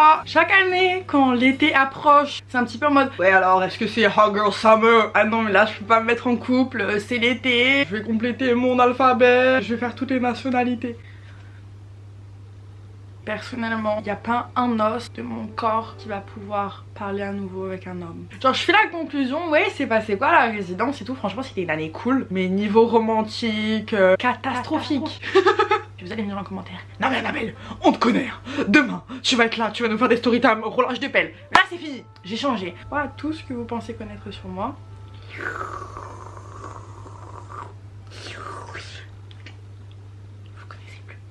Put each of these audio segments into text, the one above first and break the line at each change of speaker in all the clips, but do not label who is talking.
moi. Chaque année, quand l'été approche, c'est un petit peu en mode ouais alors est-ce que c'est Hot Girl Summer? Ah non mais là je peux pas me mettre en couple, c'est l'été, je vais compléter mon alphabet, je vais faire toutes les nationalités. Personnellement, il n'y a pas un os de mon corps qui va pouvoir parler à nouveau avec un homme. Genre je fais la conclusion, ouais c'est passé quoi la résidence et tout, franchement c'était une année cool. Mais niveau romantique, catastrophique. Vous allez me dire en commentaire, non mais Annabelle, on te connaît, demain tu vas être là, tu vas nous faire des storytime, relâche de pelle. Là c'est fini, j'ai changé. Voilà tout ce que vous pensez connaître sur moi.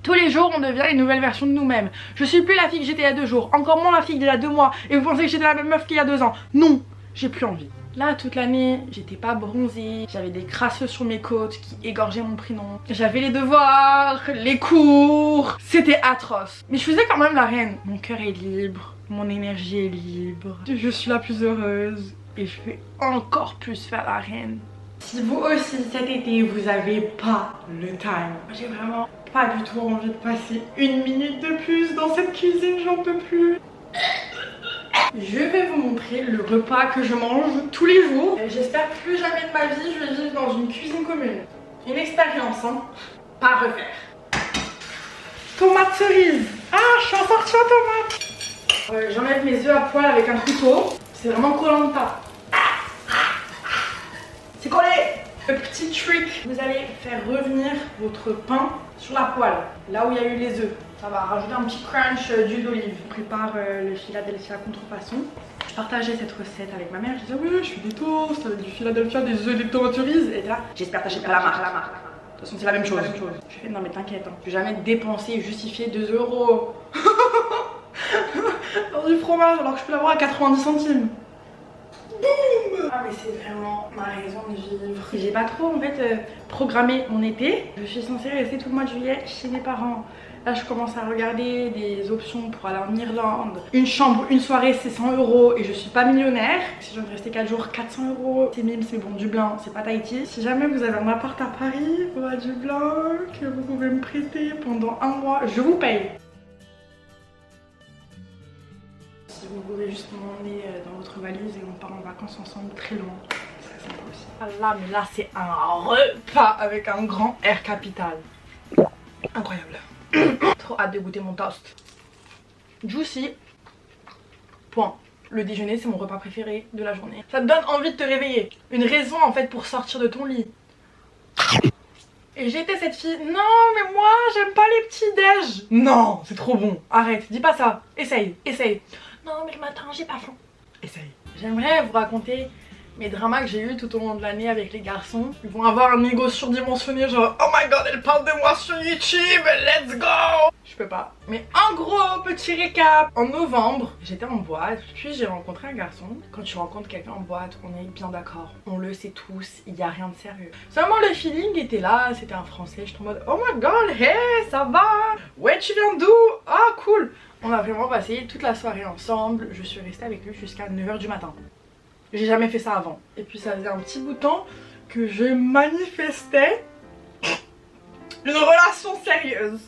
Tous les jours, on devient une nouvelle version de nous-mêmes. Je suis plus la fille que j'étais il y a 2 jours, encore moins la fille d'il y a 2 mois. Et vous pensez que j'étais la même meuf qu'il y a 2 ans? Non, j'ai plus envie. Là, toute l'année, j'étais pas bronzée, j'avais des crasseux sur mes côtes qui égorgeaient mon prénom. J'avais les devoirs, les cours, c'était atroce. Mais je faisais quand même la reine. Mon cœur est libre, mon énergie est libre. Je suis la plus heureuse et je vais encore plus faire la reine. Si vous aussi cet été vous avez pas le time, j'ai vraiment pas du tout envie de passer 1 minute de plus dans cette cuisine, j'en peux plus. Je vais vous montrer le repas que je mange tous les jours. J'espère plus jamais de ma vie je vais vivre dans une cuisine commune. Une expérience hein, pas à refaire. Tomate cerise. Ah je suis en sortie en tomate. J'enlève mes œufs à poil avec un couteau. C'est vraiment Koh-Lanta. C'est collé. Le petit trick, vous allez faire revenir votre pain sur la poêle, là où il y a eu les œufs. Ça va rajouter un petit crunch d'huile d'olive. Je prépare le Philadelphia contrefaçon. Je partageais cette recette avec ma mère. Je disais oui je fais des toasts, du Philadelphia, des œufs, des tomates cerises. Et là, j'espère que t'achètes pas la marque. De toute façon c'est la même chose. Je fais non mais t'inquiète, hein. Je vais jamais dépenser et justifier 2 € dans du fromage alors que je peux l'avoir à 90 centimes. Boum! Ah mais c'est vraiment ma raison de vivre. J'ai pas trop en fait programmé mon été. Je suis censée rester tout le mois de juillet chez mes parents. Là je commence à regarder des options pour aller en Irlande. Une chambre, une soirée c'est 100 € et je suis pas millionnaire. Si je viens de rester 4 jours, 400 €. C'est mime, c'est bon, Dublin, c'est pas Tahiti. Si jamais vous avez un appart à Paris ou à Dublin que vous pouvez me prêter pendant 1 mois, je vous paye. Si vous pouvez juste m'emmener dans votre valise et on part en vacances ensemble très loin, c'est sympa aussi. Ah là, mais là c'est un repas avec un grand R capital. Incroyable. Trop hâte de goûter mon toast. Juicy. Point. Le déjeuner c'est mon repas préféré de la journée. Ça te donne envie de te réveiller. Une raison en fait pour sortir de ton lit. Et j'étais cette fille, non mais moi j'aime pas les petits déj. Non, c'est trop bon. Arrête, dis pas ça. Essaye, essaye. Non mais le matin j'ai pas faim. Essaye. J'aimerais vous raconter mes dramas que j'ai eu tout au long de l'année avec les garçons. Ils vont avoir un ego surdimensionné genre oh my god elle parle de moi sur YouTube, let's go. Je peux pas. Mais en gros, petit récap. En novembre, j'étais en boîte, puis j'ai rencontré un garçon. Quand tu rencontres quelqu'un en boîte, on est bien d'accord. On le sait tous, il n'y a rien de sérieux. Seulement le feeling était là, c'était un français. J'étais en mode oh my god, hey, ça va? Ouais, tu viens d'où? Ah cool. On a vraiment passé toute la soirée ensemble. Je suis restée avec lui jusqu'à 9 h du matin. J'ai jamais fait ça avant. Et puis ça faisait un petit bout de temps que je manifestais une relation sérieuse.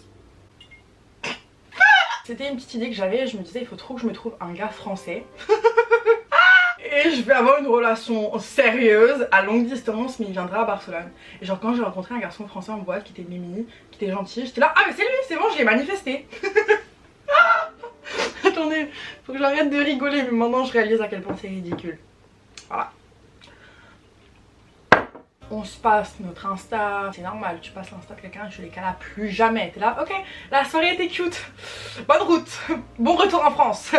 C'était une petite idée que j'avais, je me disais il faut trop que je me trouve un gars français. Et je vais avoir une relation sérieuse à longue distance mais il viendra à Barcelone. Et genre quand j'ai rencontré un garçon français en boîte qui était mimi, qui était gentil, j'étais là ah mais c'est lui, c'est bon je l'ai manifesté. Attendez, faut que j'arrête de rigoler mais maintenant je réalise à quel point c'est ridicule. Voilà. On se passe notre Insta, c'est normal, tu passes l'Insta de quelqu'un, tu les cala plus jamais. T'es là, ok, la soirée était cute, bonne route, bon retour en France,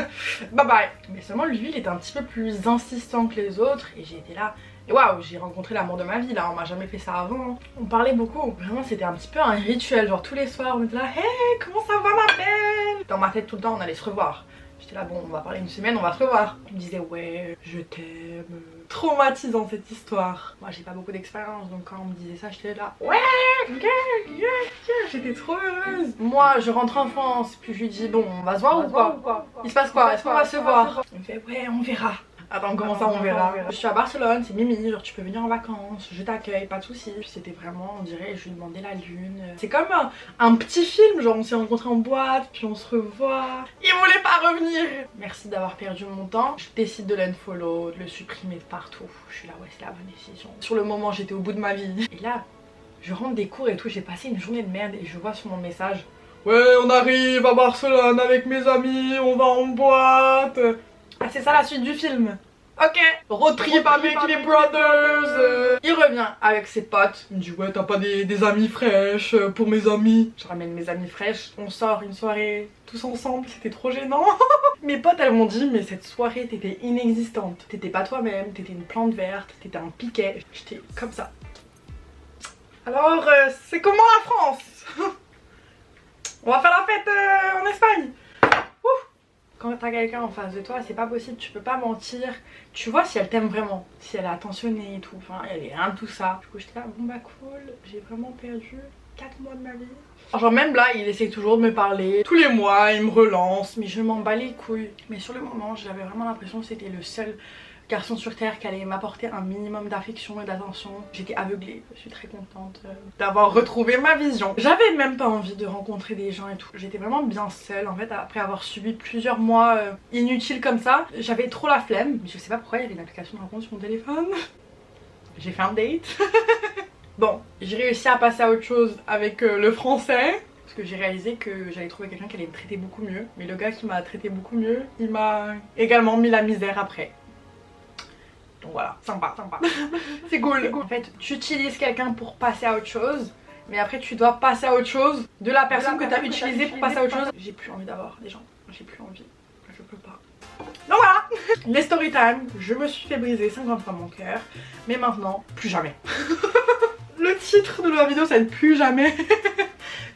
bye bye. Mais seulement lui, il était un petit peu plus insistant que les autres et j'ai été là. Et waouh, j'ai rencontré l'amour de ma vie là, on m'a jamais fait ça avant. On parlait beaucoup, vraiment c'était un petit peu un rituel, genre tous les soirs on était là, hey, comment ça va ma belle? Dans ma tête tout le temps on allait se revoir. J'étais là, bon, on va parler 1 semaine, on va se revoir. Il me disait, ouais, je t'aime. Traumatisant cette histoire. Moi, j'ai pas beaucoup d'expérience, donc quand on me disait ça, j'étais là, ouais, yeah, j'étais trop heureuse. Moi, je rentre en France, puis je lui dis, bon, on va se voir ou quoi? Il se passe quoi? Est-ce qu'on va se voir? Il me fait, ouais, on verra. Attends, comment ça on verra. Je suis à Barcelone, c'est Mimi, genre tu peux venir en vacances, je t'accueille, pas de soucis. Puis c'était vraiment, on dirait, je lui demandais la lune. C'est comme un petit film, genre on s'est rencontrés en boîte, puis on se revoit. Il voulait pas revenir. Merci d'avoir perdu mon temps. Je décide de l'unfollow, de le supprimer de partout. Je suis là, ouais, c'est la bonne décision. Sur le moment, j'étais au bout de ma vie. Et là, je rentre des cours et tout, j'ai passé une journée de merde et je vois sur mon message: ouais, on arrive à Barcelone avec mes amis, on va en boîte. Ah, c'est ça la suite du film. Ok, road trip avec les brothers. Il revient avec ses potes. Il me dit: ouais, t'as pas des amis fraîches pour mes amis? Je ramène mes amis fraîches. On sort une soirée tous ensemble, c'était trop gênant. Mes potes elles m'ont dit: mais cette soirée t'étais inexistante. T'étais pas toi-même, t'étais une plante verte, t'étais un piquet. J'étais comme ça. Alors, c'est comment la France? On va faire la fête en Espagne. Ouf. Quand t'as quelqu'un en face de toi, c'est pas possible, tu peux pas mentir. Tu vois si elle t'aime vraiment, si elle est attentionnée et tout. Enfin, elle est rien de tout ça. Du coup, j'étais là, bon bah cool, j'ai vraiment perdu 4 mois de ma vie. Genre même là, il essaie toujours de me parler. Tous les mois, il me relance, mais je m'en bats les couilles. Mais sur le moment, j'avais vraiment l'impression que c'était le seul garçon sur terre qui allait m'apporter un minimum d'affection et d'attention. J'étais aveuglée, je suis très contente d'avoir retrouvé ma vision. J'avais même pas envie de rencontrer des gens et tout. J'étais vraiment bien seule en fait après avoir subi plusieurs mois inutiles comme ça. J'avais trop la flemme, mais je sais pas pourquoi il y avait une application de rencontre sur mon téléphone. J'ai fait un date. Bon, j'ai réussi à passer à autre chose avec le français. Parce que j'ai réalisé que j'allais trouver quelqu'un qui allait me traiter beaucoup mieux. Mais le gars qui m'a traité beaucoup mieux, il m'a également mis la misère après. Donc voilà, sympa, sympa. C'est cool. En fait, tu utilises quelqu'un pour passer à autre chose, mais après tu dois passer à autre chose de la personne que tu as utilisée pour passer à autre chose. J'ai plus envie d'avoir des gens, j'ai plus envie, je peux pas. Donc voilà, les story time, je me suis fait briser 50 fois mon cœur, mais maintenant, plus jamais. Le titre de la vidéo, ça va être plus jamais.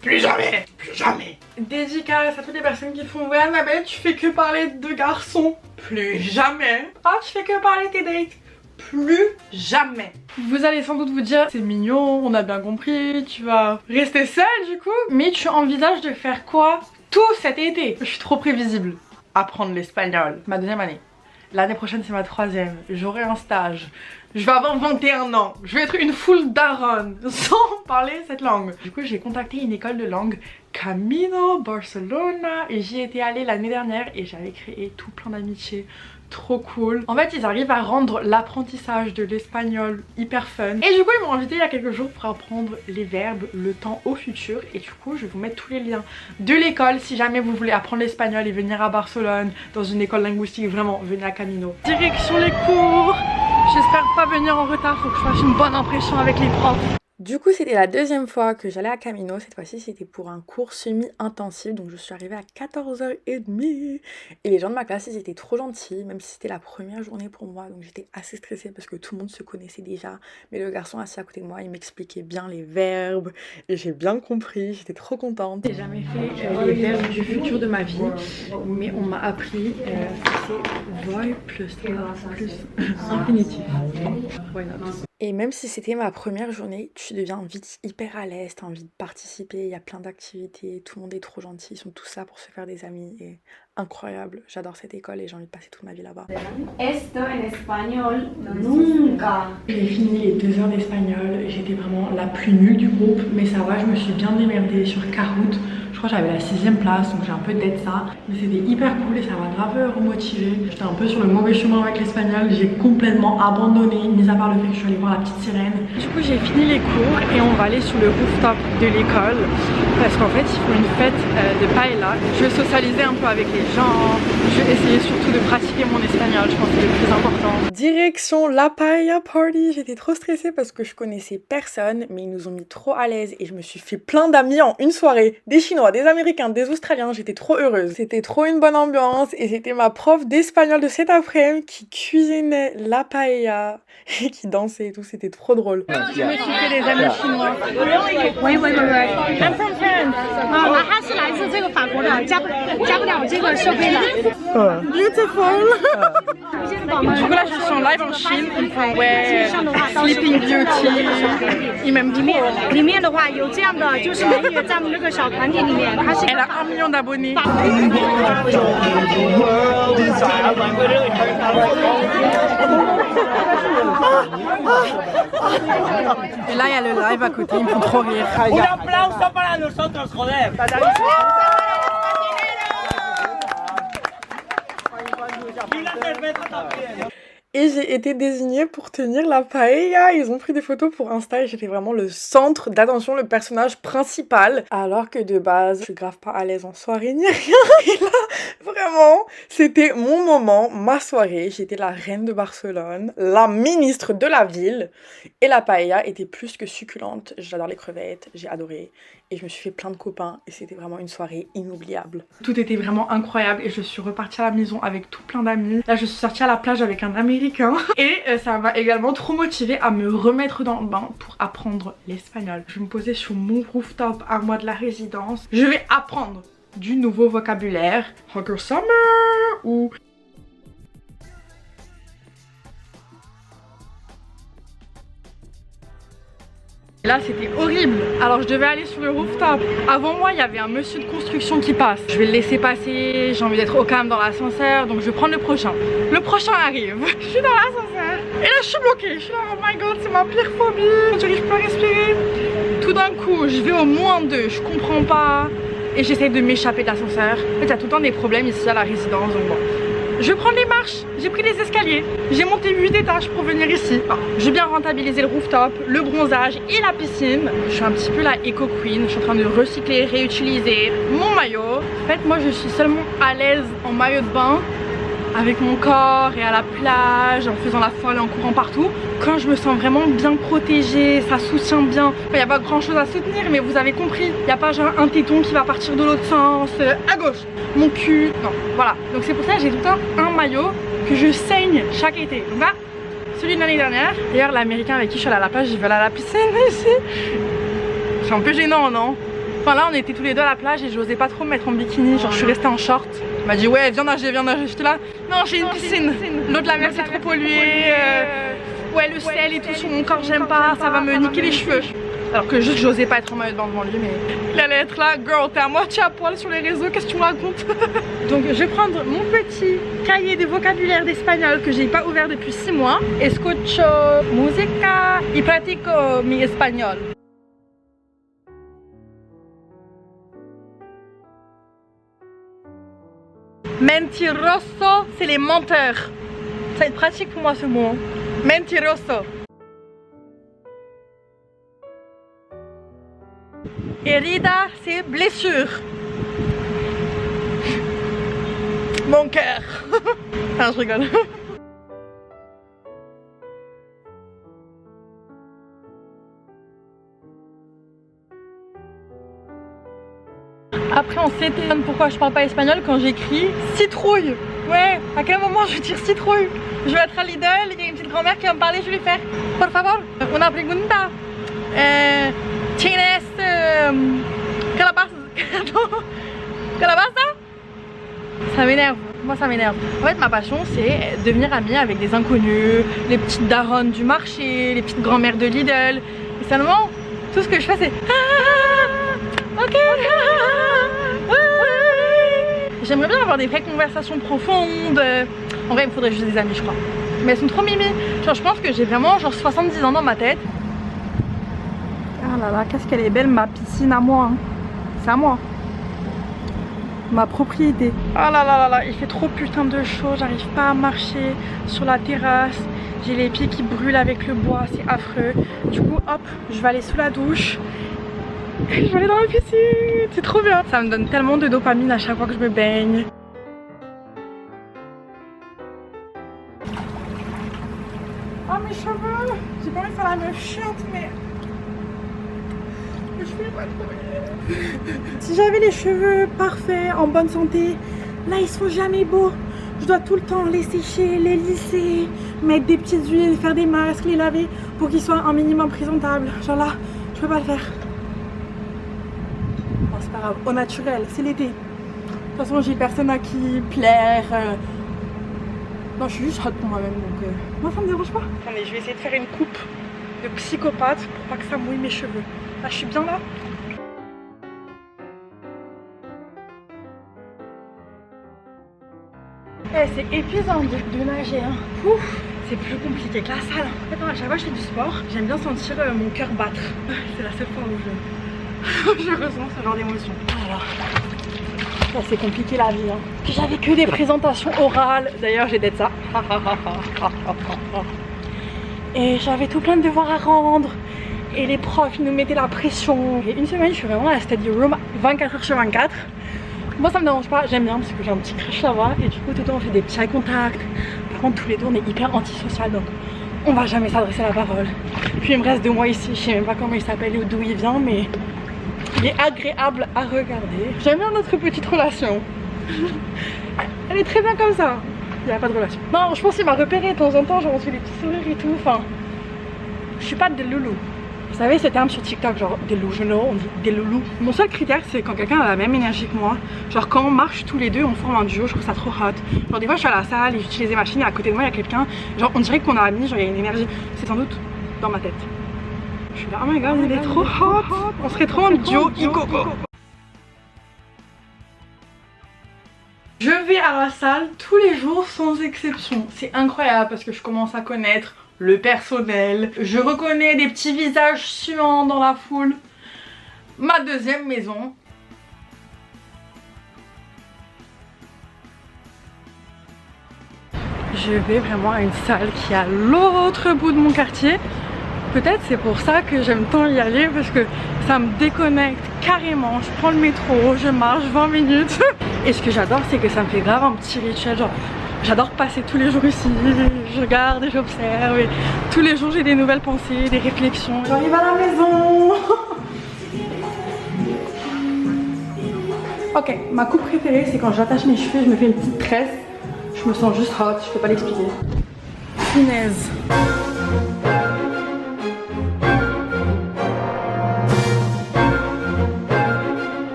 Plus jamais, plus jamais. Dédicace à toutes les personnes qui font: ouais Annabelle, tu fais que parler de garçons. Plus jamais. Ah, tu fais que parler de tes dates. Plus jamais. Vous allez sans doute vous dire: c'est mignon, on a bien compris, tu vas rester seule du coup. Mais tu envisages de faire quoi tout cet été? Je suis trop prévisible. Apprendre l'espagnol. Ma 2e année. L'année prochaine c'est ma 3e. J'aurai un stage. Je vais avoir 21 ans. Je vais être une full daronne sans parler cette langue. Du coup j'ai contacté une école de langue, Camino Barcelona, et j'y étais allée l'année dernière et j'avais créé tout plein d'amitiés. Trop cool. En fait ils arrivent à rendre l'apprentissage de l'espagnol hyper fun. Et du coup ils m'ont invité il y a quelques jours pour apprendre les verbes, le temps au futur. Et du coup je vais vous mettre tous les liens de l'école si jamais vous voulez apprendre l'espagnol et venir à Barcelone dans une école linguistique. Vraiment, venez à Camino. Direction les cours. J'espère pas venir en retard, faut que je fasse une bonne impression avec les profs. Du coup c'était la 2e fois que j'allais à Camino. Cette fois-ci c'était pour un cours semi-intensif. Donc je suis arrivée à 14h30. Et les gens de ma classe ils étaient trop gentils, même si c'était la première journée pour moi. Donc j'étais assez stressée parce que tout le monde se connaissait déjà. Mais le garçon assis à côté de moi il m'expliquait bien les verbes. Et j'ai bien compris, j'étais trop contente. J'ai jamais fait les verbes du futur de ma vie. Mais on m'a appris c'est voy plus a plus infinitif. Why not? Et même si c'était ma première journée, tu deviens vite hyper à l'aise, t'as envie de participer, il y a plein d'activités, tout le monde est trop gentil, ils sont tous là pour se faire des amis et incroyable. J'adore cette école et j'ai envie de passer toute ma vie là-bas.
Esto en espagnol nunca.
J'ai fini les 2 heures d'espagnol, j'étais vraiment la plus nulle du groupe, mais ça va, je me suis bien démerdée sur Kahoot. Je crois que j'avais la 6e place, donc j'ai un peu d'être ça. Mais c'était hyper cool et ça m'a grave remotivée. J'étais un peu sur le mauvais chemin avec l'espagnol. J'ai complètement abandonné, mis à part le fait que je suis allée voir la petite sirène. Du coup j'ai fini les cours et on va aller sur le rooftop de l'école. Parce qu'en fait ils font une fête de paella. Je vais socialiser un peu avec les gens. Je vais essayer surtout de pratiquer mon espagnol, je pense que c'est le plus important. Direction la paella party. J'étais trop stressée parce que je connaissais personne. Mais ils nous ont mis trop à l'aise et je me suis fait plein d'amis en une soirée. Des Chinois, des Américains, des Australiens, j'étais trop heureuse. C'était trop une bonne ambiance et c'était ma prof d'espagnol de cet après-midi qui cuisinait la paella et qui dansait et tout, c'était trop drôle. Je me suis fait des amis chinois.
I'm from France. 我还是来自这个法
国的，加不了这个设备的。
Beautiful. Du coup là je suis en live en Chine, ouais, Sleeping Beauty,
里面的话有这样的，就是美女在我们这个小团体里面，她是
Elle a 1 million d'abonnés. Et là il y a le live à côté, ils me font trop rire.
Un aplauso para nosotros, joder. Y la cerveza también.
Et j'ai été désignée pour tenir la paella. Ils ont pris des photos pour Insta et j'étais vraiment le centre d'attention, le personnage principal. Alors que de base, je suis grave pas à l'aise en soirée ni rien. Et là, vraiment, c'était mon moment, ma soirée. J'étais la reine de Barcelone, la ministre de la ville. Et la paella était plus que succulente. J'adore les crevettes, j'ai adoré. Et je me suis fait plein de copains et c'était vraiment une soirée inoubliable. Tout était vraiment incroyable et je suis repartie à la maison avec tout plein d'amis. Là je suis sortie à la plage avec un américain et ça m'a également trop motivée à me remettre dans le bain pour apprendre l'espagnol. Je vais me poser sur mon rooftop à moi de la résidence. Je vais apprendre du nouveau vocabulaire. Hugger Summer ou... Là c'était horrible, alors je devais aller sur le rooftop. Avant moi il y avait un monsieur de construction qui passe. Je vais le laisser passer, j'ai envie d'être au calme dans l'ascenseur, donc je vais prendre le prochain. Le prochain arrive, je suis dans l'ascenseur et là je suis bloquée. Je suis là, oh my god, c'est ma pire phobie, j'arrive pas à respirer. Tout d'un coup je vais au -2, je comprends pas et j'essaie de m'échapper de l'ascenseur. En fait il y a tout le temps des problèmes ici à la résidence, donc bon. Je vais prendre les marches, j'ai pris les escaliers, j'ai monté 8 étages pour venir ici. Enfin, je vais bien rentabiliser le rooftop, le bronzage et la piscine. Je suis un petit peu la eco queen, je suis en train de recycler, réutiliser mon maillot. En fait moi je suis seulement à l'aise en maillot de bain, avec mon corps et à la plage, en faisant la folle, en courant partout. Quand je me sens vraiment bien protégée, ça soutient bien. Il n'y a pas grand chose à soutenir mais vous avez compris. Il n'y a pas genre un téton qui va partir de l'autre sens, à gauche, mon cul, non, voilà. Donc c'est pour ça que j'ai tout le temps un maillot que je saigne chaque été. Donc là, celui de l'année dernière. D'ailleurs l'américain avec qui je suis allée à la plage, il veut aller à la piscine ici. C'est un peu gênant, non? Enfin là on était tous les deux à la plage et j'osais pas trop me mettre en bikini, genre je suis restée en short. Il m'a dit ouais viens nager, j'étais là. Non j'ai une piscine, l'eau de la mer c'est trop pollué, ouais le sel et tout sur mon corps j'aime pas, ça va me niquer les cheveux. Alors que juste j'osais pas être en maillot de bain devant lui mais il allait être là, girl t'es à moitié à poil sur les réseaux, qu'est-ce que tu me racontes? Donc je vais prendre mon petit cahier de vocabulaire d'espagnol que j'ai pas ouvert depuis 6 mois. Escucho música y practico mi español. Mentiroso, c'est les menteurs. Ça va être pratique pour moi ce mot. Mentiroso. Herida, c'est blessure. Mon cœur. Ah, je rigole. Après on s'étonne pourquoi je parle pas espagnol quand j'écris citrouille. Ouais, à quel moment je vais dire citrouille? Je vais être à Lidl, il y a une petite grand-mère qui va me parler, je vais lui faire por favor, una pregunta. Tienes calabaza? Calabaza? Ça m'énerve, moi ça m'énerve. En fait ma passion c'est devenir amie avec des inconnus, les petites daronnes du marché, les petites grand-mères de Lidl. Et seulement tout ce que je fais c'est ok. J'aimerais bien avoir des vraies conversations profondes. En vrai il me faudrait juste des amis je crois. Mais elles sont trop mimi. Genre je pense que j'ai vraiment genre 70 ans dans ma tête. Ah là là, qu'est-ce qu'elle est belle ma piscine à moi hein. C'est à moi. Ma propriété. Ah là là là là, il fait trop putain de chaud, j'arrive pas à marcher sur la terrasse. J'ai les pieds qui brûlent avec le bois, c'est affreux. Du coup hop, je vais aller sous la douche. Je vais aller dans la piscine, c'est trop bien. Ça me donne tellement de dopamine à chaque fois que je me baigne. Oh mes cheveux, j'ai pas envie de faire la meuf chiante mais... Je vais pas trop. Si j'avais les cheveux parfaits, en bonne santé, là ils sont jamais beaux. Je dois tout le temps les sécher, les lisser, mettre des petites huiles, faire des masques, les laver pour qu'ils soient un minimum présentables. Genre là, je peux pas le faire. Bon, c'est pas grave, au naturel, c'est l'été. toute façon, j'ai personne à qui plaire. Non, je suis juste hot pour moi-même, donc moi ça me dérange pas. Attendez, je vais essayer de faire une coupe de psychopathe pour pas que ça mouille mes cheveux. Là, je suis bien là. Eh, c'est épuisant de nager, hein. Ouf, c'est plus compliqué que la salle. En fait, à chaque fois que je fais du sport, j'aime bien sentir mon cœur battre. C'est la seule fois où je ressens ce genre d'émotion. Voilà. Ça, c'est compliqué la vie, hein. J'avais que des présentations orales. D'ailleurs, j'ai d'être ça. Et j'avais tout plein de devoirs à rendre. Et les profs, ils nous mettaient la pression. Et une semaine, je suis vraiment à la study room 24h/24. Moi, ça me dérange pas. J'aime bien parce que j'ai un petit crush là-bas. Et du coup, tout le temps, on fait des petits eye contacts. Par contre, tous les deux, on est hyper antisocial. Donc, on va jamais s'adresser la parole. Puis, il me reste 2 mois ici. Je sais même pas comment il s'appelle ou d'où il vient. Mais il est agréable à regarder. J'aime bien notre petite relation. Elle est très bien comme ça. Il n'y a pas de relation. Non, je pense qu'il m'a repéré de temps en temps. Genre, on se fait des petits sourires et tout. Enfin, je suis pas de loulou. Vous savez ce terme sur TikTok, genre delusional, on dit des loulous. Mon seul critère, c'est quand quelqu'un a la même énergie que moi. Genre quand on marche tous les deux, on forme un duo, je trouve ça trop hot. Genre des fois je suis à la salle et j'utilise des machines et à côté de moi il y a quelqu'un. Genre on dirait qu'on a mis, genre il y a une énergie. C'est sans doute dans ma tête. Je suis là, oh my god, il est trop hot. On serait trop un duo Ikoko. Je vais à la salle tous les jours sans exception. C'est incroyable parce que je commence à connaître le personnel. Je reconnais des petits visages suants dans la foule. Ma deuxième maison. Je vais vraiment à une salle qui est à l'autre bout de mon quartier. Peut-être c'est pour ça que j'aime tant y aller parce que ça me déconnecte carrément. Je prends le métro, je marche 20 minutes. Et ce que j'adore, c'est que ça me fait grave un petit rituel. Genre, j'adore passer tous les jours ici, je regarde et j'observe et tous les jours j'ai des nouvelles pensées, des réflexions. J'arrive à la maison. Ok, ma coupe préférée c'est quand j'attache mes cheveux, je me fais une petite tresse. Je me sens juste hot, je peux pas l'expliquer. Punaise.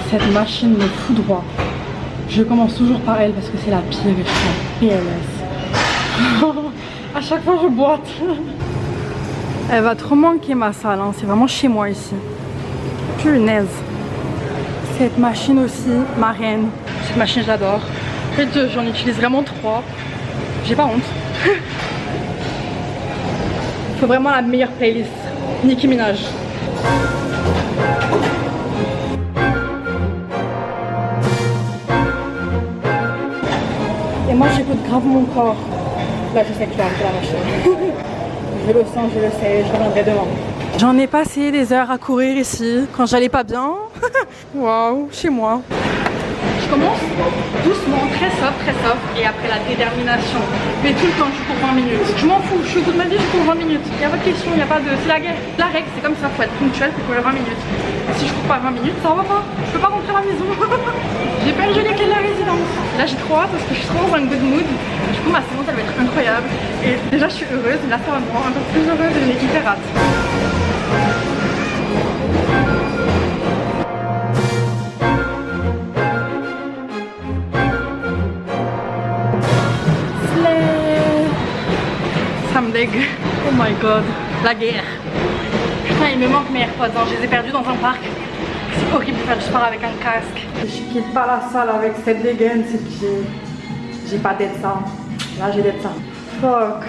Cette machine me foudroie. Je commence toujours par elle parce que c'est la pire et je suis PLS. À chaque fois je boite. Elle va trop manquer ma salle, hein. C'est vraiment chez moi ici. Punaise. Cette machine aussi, ma reine. Cette machine j'adore. En fait j'en utilise vraiment 3. J'ai pas honte. Faut vraiment la meilleure playlist. Nicki Minaj. Et moi j'écoute grave mon corps. Là je sais que je vais arrêter la machine. Je le sens, je le sais, je reviendrai demain. J'en ai passé des heures à courir ici quand j'allais pas bien. Waouh, chez moi. Je commence doucement, très soft, et après la détermination. Mais tout le temps je cours 20 minutes. Je m'en fous, je suis au bout de ma vie, je cours 20 minutes. Il n'y a pas de question, il n'y a pas de... C'est la guerre. La règle c'est comme ça, faut être ponctuel pour courir 20 minutes. Si je cours pas 20 minutes, ça va pas. Je peux pas rentrer à la maison. J'ai perdu les clés de la résidence. Là j'ai trop hâte parce que je suis trop dans un good mood. Du coup ma séance elle va être incroyable. Et déjà je suis heureuse, mais là ça va me rendre encore plus heureuse et j'ai hyper hâte. Ça me dégue. Oh my god. La guerre. Putain il me manque mes AirPods, hein. Je les ai perdus dans un parc. C'est horrible de faire du sport avec un casque. Je quitte pas la salle avec cette dégaine, c'est que j'ai pas d'être ça. Là j'ai d'être ça. Fuck.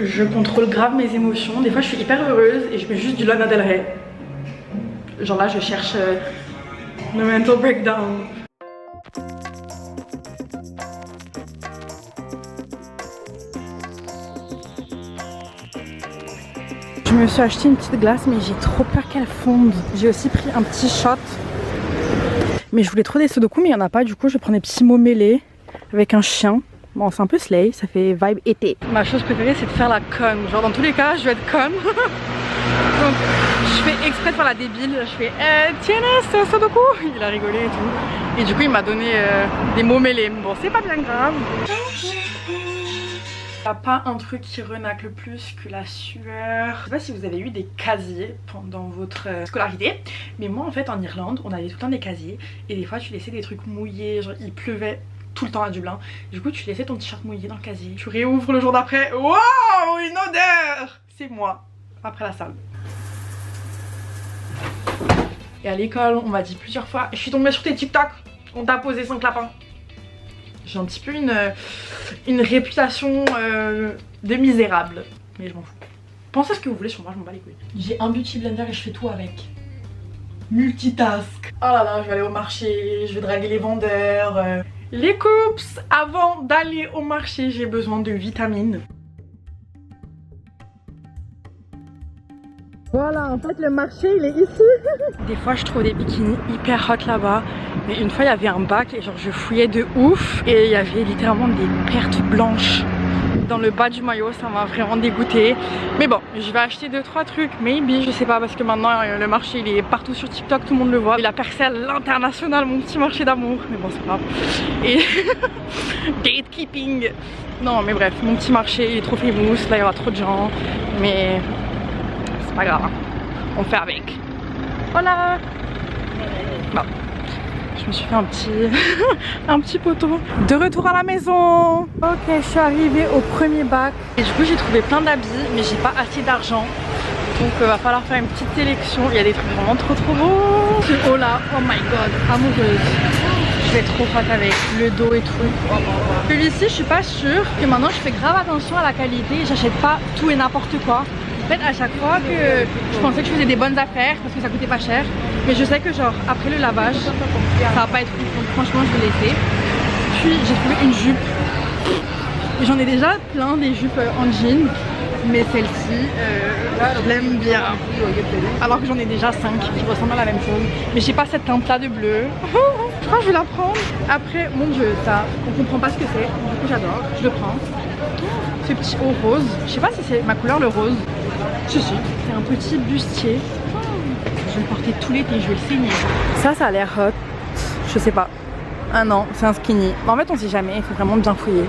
Je contrôle grave mes émotions. Des fois je suis hyper heureuse et je mets juste du Lana Del Rey. Genre là je cherche le mental breakdown. Je me suis acheté une petite glace mais j'ai trop peur qu'elle fonde. J'ai aussi pris un petit shot. Mais je voulais trop des sudoku mais il n'y en a pas. Du coup je prends des petits mots mêlés avec un chien. Bon c'est un peu slay, ça fait vibe été. Ma chose préférée c'est de faire la conne. Genre dans tous les cas je vais être conne. Donc je fais exprès de faire la débile. Je fais tiens c'est un sudoku. Il a rigolé et tout. Et du coup il m'a donné des mots mêlés. Bon c'est pas bien grave. Y a pas un truc qui renacle plus que la sueur. Je sais pas si vous avez eu des casiers pendant votre scolarité, mais moi en fait en Irlande on avait tout le temps des casiers et des fois tu laissais des trucs mouillés, genre il pleuvait tout le temps à Dublin. Du coup tu laissais ton t-shirt mouillé dans le casier, tu réouvres le jour d'après, waouh, une odeur. C'est moi après la salle. Et à l'école on m'a dit plusieurs fois, je suis tombée sur tes TikTok, on t'a posé 5 lapins. J'ai un petit peu une réputation de misérable, mais je m'en fous. Pensez ce que vous voulez sur moi, je m'en bats les couilles. J'ai un beauty blender et je fais tout avec. Multitask. Oh là là, je vais aller au marché, je vais draguer les vendeurs. Les coops, avant d'aller au marché, j'ai besoin de vitamines. Voilà, en fait le marché il est ici. Des fois je trouve des bikinis hyper hot là-bas. Mais une fois il y avait un bac et genre je fouillais de ouf. Et il y avait littéralement des pertes blanches dans le bas du maillot, ça m'a vraiment dégoûté. Mais bon, je vais acheter 2-3 trucs, maybe, je sais pas, parce que maintenant le marché il est partout sur TikTok, tout le monde le voit. Il a percé à l'international, mon petit marché d'amour. Mais bon, c'est pas grave. Et gatekeeping. Non mais bref, mon petit marché il est trop famous, là il y aura trop de gens. Mais c'est pas grave, hein. On fait avec. Voilà. Bon. Je me suis fait un petit poteau. De retour à la maison. Ok, je suis arrivée au premier bac. Et du coup j'ai trouvé plein d'habits, mais j'ai pas assez d'argent. Donc va falloir faire une petite sélection. Il y a des trucs vraiment trop beaux. Ce haut là, oh my god, amoureuse. Je vais être trop faite avec le dos et tout. Oh, oh, oh. Celui-ci je suis pas sûre. Et maintenant je fais grave attention à la qualité. J'achète pas tout et n'importe quoi. En fait à chaque fois que je pensais que je faisais des bonnes affaires parce que ça coûtait pas cher, mais je sais que genre après le lavage ça va pas être ouf, donc franchement je vais laisser. Puis j'ai trouvé une jupe, j'en ai déjà plein des jupes en jean, mais celle-ci je l'aime bien, alors que j'en ai déjà 5 qui ressemblent à la même chose, mais j'ai pas cette teinte là de bleu. Je crois que je vais la prendre. Après mon dieu, ça on comprend pas ce que c'est, du coup j'adore, je le prends. Ce petit haut rose, je sais pas si c'est ma couleur le rose. Si, c'est un petit bustier. Je vais le porter tout l'été, je vais le saigner. Ça a l'air hot. Je sais pas. Ah non, c'est un skinny. Mais en fait, on sait jamais, il faut vraiment bien fouiller.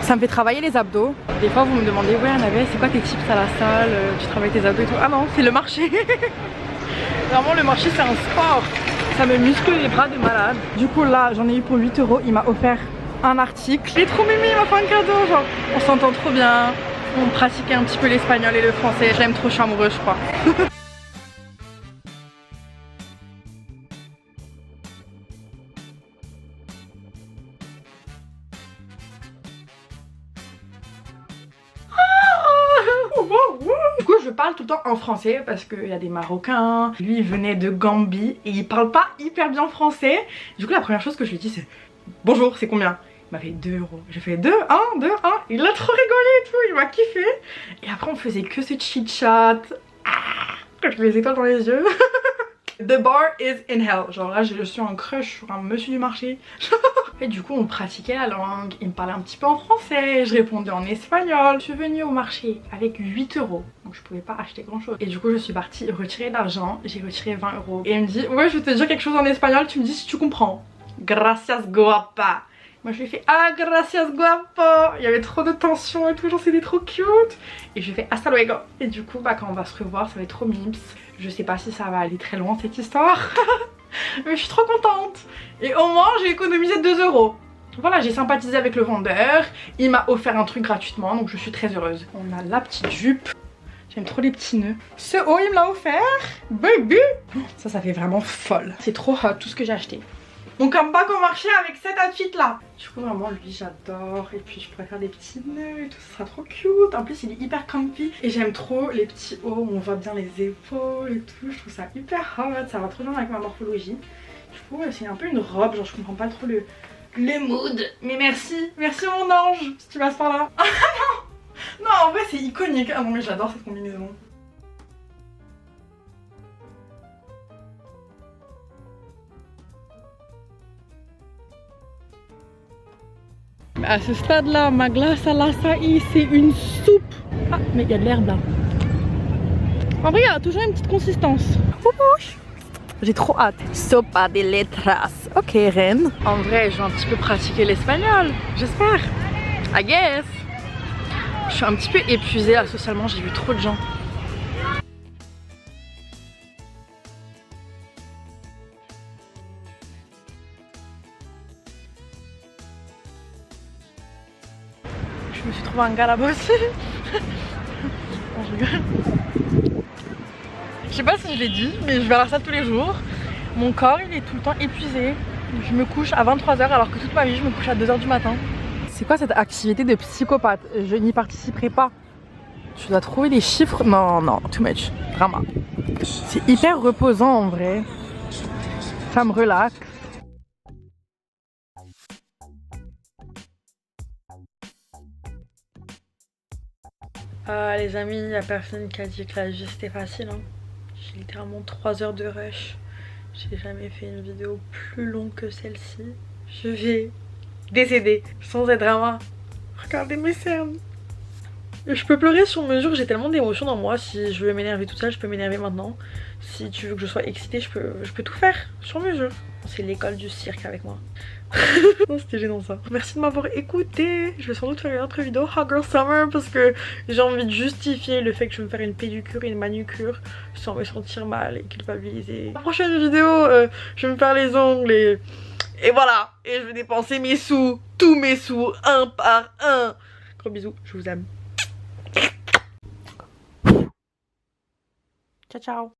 Ça me fait travailler les abdos. Des fois, vous me demandez, ouais, Annabelle, c'est quoi tes tips à la salle? Tu travailles tes abdos et tout. Ah non, c'est le marché. Vraiment, le marché, c'est un sport. Ça me muscle les bras de malade. Du coup, là, j'en ai eu pour 8 €. Il m'a offert un article. Il est trop mimi, il m'a fait un cadeau. Genre, on s'entend trop bien. On pratiquait un petit peu l'espagnol et le français. Je l'aime trop, je suis amoureuse, je crois. Du coup je parle tout le temps en français parce qu'il y a des Marocains. Lui il venait de Gambie et il parle pas hyper bien français. Du coup la première chose que je lui dis c'est bonjour, c'est combien? Il m'a fait 2 €. J'ai fait 2, 1, 2, 1. Il a trop rigolé et tout, il m'a kiffé. Et après on faisait que ce chit chat. J'ai les étoiles dans les yeux. The bar is in hell. Genre là je suis en crush sur un monsieur du marché. Et du coup on pratiquait la langue. Il me parlait un petit peu en français, je répondais en espagnol. Je suis venue au marché avec 8 €. Donc je pouvais pas acheter grand chose. Et du coup je suis partie retirer l'argent. J'ai retiré 20 €. Et il me dit ouais je vais te dire quelque chose en espagnol, tu me dis si tu comprends. Gracias guapa. Moi je lui ai fait ah gracias guapo. Il y avait trop de tension et tout, genre c'était trop cute. Et je lui ai fait hasta luego. Et du coup bah quand on va se revoir ça va être trop mimes. Je sais pas si ça va aller très loin cette histoire. Mais je suis trop contente. Et au moins j'ai économisé 2 €. Voilà, j'ai sympathisé avec le vendeur. Il m'a offert un truc gratuitement, donc je suis très heureuse. On a la petite jupe. J'aime trop les petits nœuds. Ce haut il me l'a offert. Baby. Ça fait vraiment folle. C'est trop hot tout ce que j'ai acheté. Mon comeback au marché avec cet outfit là. Du coup vraiment lui j'adore. Et puis je pourrais faire des petits nœuds et tout, ça sera trop cute. En plus il est hyper comfy. Et j'aime trop les petits hauts où on voit bien les épaules et tout. Je trouve ça hyper hot, ça va trop bien avec ma morphologie. Du coup c'est un peu une robe, genre je comprends pas trop le mood. Mais merci, merci mon ange si tu passes par là. Non en vrai c'est iconique. Ah non mais j'adore cette combinaison. À ce stade là, ma glace à l'açaï c'est une soupe. Ah mais il y a de l'herbe là. En vrai il y a toujours une petite consistance. J'ai trop hâte. Sopa de letras. Ok reine. En vrai je vais un petit peu pratiquer l'espagnol, j'espère. I guess. Je suis un petit peu épuisée là socialement, j'ai vu trop de gens. Je me suis trouvé un gars là-bas aussi. Non, je rigole. Je sais pas si je l'ai dit, mais je vais à la salle tous les jours. Mon corps il est tout le temps épuisé. Je me couche à 23h alors que toute ma vie je me couche à 2h du matin. C'est quoi cette activité de psychopathe? Je n'y participerai pas. Tu dois trouver des chiffres. Non, non, too much. Drama. C'est hyper reposant en vrai. Ça me relaxe. Les amis, il n'y a personne qui a dit que la vie c'était facile. Hein. J'ai littéralement 3 heures de rush. J'ai jamais fait une vidéo plus longue que celle-ci. Je vais décéder sans être drama. Regardez mes cernes. Je peux pleurer sur mesure, j'ai tellement d'émotions dans moi. Si je veux m'énerver toute seule, je peux m'énerver maintenant. Si tu veux que je sois excitée, je peux tout faire sur mesure. C'est l'école du cirque avec moi. Non, c'était gênant ça. Merci de m'avoir écouté. Je vais sans doute faire une autre vidéo Hot Girl Summer parce que j'ai envie de justifier le fait que je vais me faire une pédicure et une manucure sans me sentir mal et culpabiliser. La prochaine vidéo, je vais me faire les ongles et voilà. Et je vais dépenser mes sous, tous mes sous, un par un. Gros bisous, je vous aime. Ciao ciao.